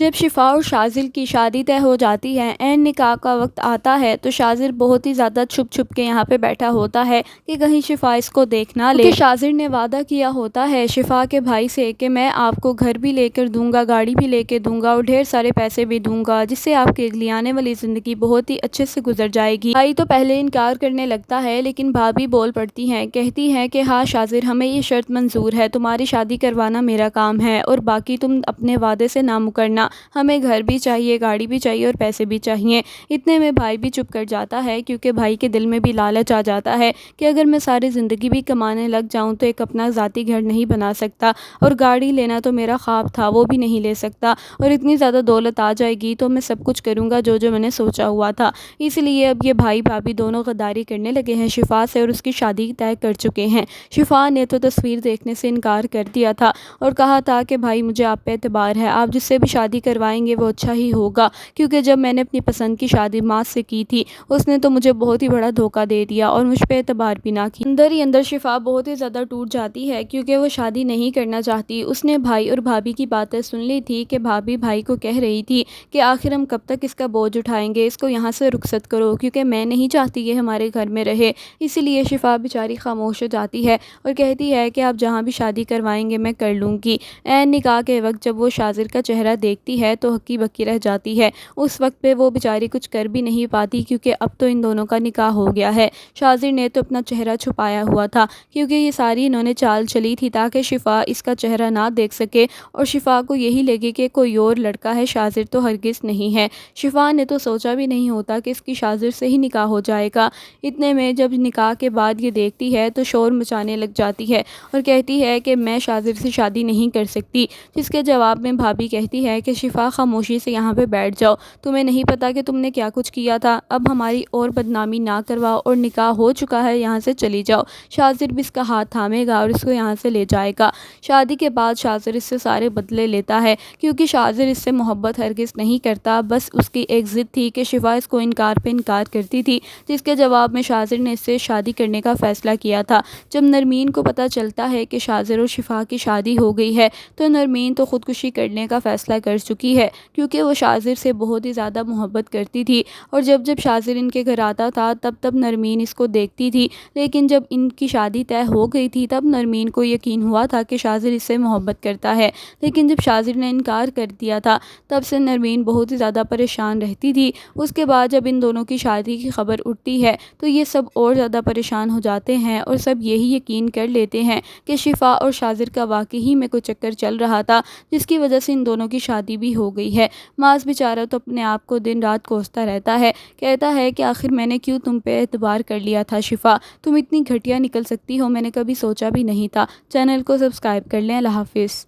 جب شفا اور شاذل کی شادی طے ہو جاتی ہے، عین نکاح کا وقت آتا ہے تو شاذل بہت ہی زیادہ چھپ چھپ کے یہاں پہ بیٹھا ہوتا ہے کہ کہیں شفا اس کو دیکھ نہ لے، کیونکہ شاذل نے وعدہ کیا ہوتا ہے شفا کے بھائی سے کہ میں آپ کو گھر بھی لے کر دوں گا، گاڑی بھی لے کے دوں گا اور ڈھیر سارے پیسے بھی دوں گا، جس سے آپ کے لیے آنے والی زندگی بہت ہی اچھے سے گزر جائے گی۔ بھائی تو پہلے انکار کرنے لگتا ہے، لیکن بھابھی بول پڑتی ہیں، کہتی ہے کہ ہاں شاذل، ہمیں یہ شرط منظور ہے، تمہاری شادی کروانا میرا کام ہے اور باقی تم اپنے وعدے سے نہ مکرنا، ہمیں گھر بھی چاہیے، گاڑی بھی چاہیے اور پیسے بھی چاہیے۔ اتنے میں بھائی بھی چپ کر جاتا ہے، کیونکہ بھائی کے دل میں بھی لالچ آ جاتا ہے کہ اگر میں ساری زندگی بھی کمانے لگ جاؤں تو ایک اپنا ذاتی گھر نہیں بنا سکتا، اور گاڑی لینا تو میرا خواب تھا وہ بھی نہیں لے سکتا، اور اتنی زیادہ دولت آ جائے گی تو میں سب کچھ کروں گا جو جو میں نے سوچا ہوا تھا۔ اس لیے اب یہ بھائی بھابھی دونوں غداری کرنے لگے ہیں شفا سے اور اس کی شادی طے کر چکے ہیں۔ شفا نے تو تصویر دیکھنے سے انکار کر دیا تھا اور کہا تھا کہ بھائی مجھے آپ پہ اعتبار ہے، آپ جس سے بھی شادی کروائیں گے وہ اچھا ہی ہوگا، کیونکہ جب میں نے اپنی پسند کی شادی ماں سے کی تھی اس نے تو مجھے بہت ہی بڑا دھوکہ دے دیا اور مجھ پہ اعتبار بھی نہ کی۔ اندر ہی اندر شفا بہت ہی زیادہ ٹوٹ جاتی ہے، کیونکہ وہ شادی نہیں کرنا چاہتی۔ اس نے بھائی اور بھابھی کی باتیں سن لی تھی کہ بھابھی بھائی کو کہہ رہی تھی کہ آخر ہم کب تک اس کا بوجھ اٹھائیں گے، اس کو یہاں سے رخصت کرو، کیونکہ میں نہیں چاہتی یہ ہمارے گھر میں رہے۔ اسی لیے شفا بیچاری خاموش ہو جاتی ہے اور کہتی ہے کہ آپ جہاں بھی شادی کروائیں گے میں کر لوں گی۔ عین نکاح کے وقت جب وہ شاذل کا چہرہ دیکھتی ہے تو ہکی بکی رہ جاتی ہے۔ اس وقت پہ وہ بیچاری کچھ کر بھی نہیں پاتی، کیونکہ اب تو ان دونوں کا نکاح ہو گیا ہے۔ شاذل نے تو اپنا چہرہ چھپایا ہوا تھا، کیونکہ یہ ساری انہوں نے چال چلی تھی تاکہ شفا اس کا چہرہ نہ دیکھ سکے اور شفا کو یہی لگے کہ کوئی اور لڑکا ہے، شاذل تو ہرگز نہیں ہے۔ شفا نے تو سوچا بھی نہیں ہوتا کہ اس کی شاذل سے ہی نکاح ہو جائے گا۔ اتنے میں جب نکاح کے بعد یہ دیکھتی ہے تو شور مچانے لگ جاتی ہے اور کہتی ہے کہ میں شاذل سے شادی نہیں کر سکتی، جس کے جواب میں بھابھی کہتی ہے کہ شفا خاموشی سے یہاں پہ بیٹھ جاؤ، تمہیں نہیں پتا کہ تم نے کیا کچھ کیا تھا، اب ہماری اور بدنامی نہ کرواؤ اور نکاح ہو چکا ہے، یہاں سے چلی جاؤ۔ شاذل بھی اس کا ہاتھ تھامے گا اور اس کو یہاں سے لے جائے گا۔ شادی کے بعد شاذل اس سے سارے بدلے لیتا ہے، کیونکہ شاذل اس سے محبت ہرگز نہیں کرتا، بس اس کی ایک ضد تھی کہ شفا اس کو انکار پہ انکار کرتی تھی، جس کے جواب میں شاذل نے اس سے شادی کرنے کا فیصلہ کیا تھا۔ جب نرمین کو پتہ چلتا ہے کہ شاذل اور شفا کی شادی ہو گئی ہے تو نرمین تو خودکشی کرنے کا فیصلہ کر چکی ہے، کیونکہ وہ شاذل سے بہت ہی زیادہ محبت کرتی تھی، اور جب جب شاذل ان کے گھر آتا تھا تب تب نرمین اس کو دیکھتی تھی، لیکن جب ان کی شادی طے ہو گئی تھی تب نرمین کو یقین ہوا تھا کہ شاذل اس سے محبت کرتا ہے، لیکن جب شاذل نے انکار کر دیا تھا تب سے نرمین بہت ہی زیادہ پریشان رہتی تھی۔ اس کے بعد جب ان دونوں کی شادی کی خبر اٹھتی ہے تو یہ سب اور زیادہ پریشان ہو جاتے ہیں اور سب یہی یقین کر لیتے ہیں کہ شفا اور شاذل کا واقعی میں کوئی چکر چل رہا تھا، جس کی وجہ سے ان دونوں کی شادی بھی ہو گئی ہے۔ معاذ بیچارہ تو اپنے آپ کو دن رات کوستا رہتا ہے، کہتا ہے کہ آخر میں نے کیوں تم پہ اعتبار کر لیا تھا شفا، تم اتنی گھٹیا نکل سکتی ہو میں نے کبھی سوچا بھی نہیں تھا۔ چینل کو سبسکرائب کر لیں۔ اللہ حافظ۔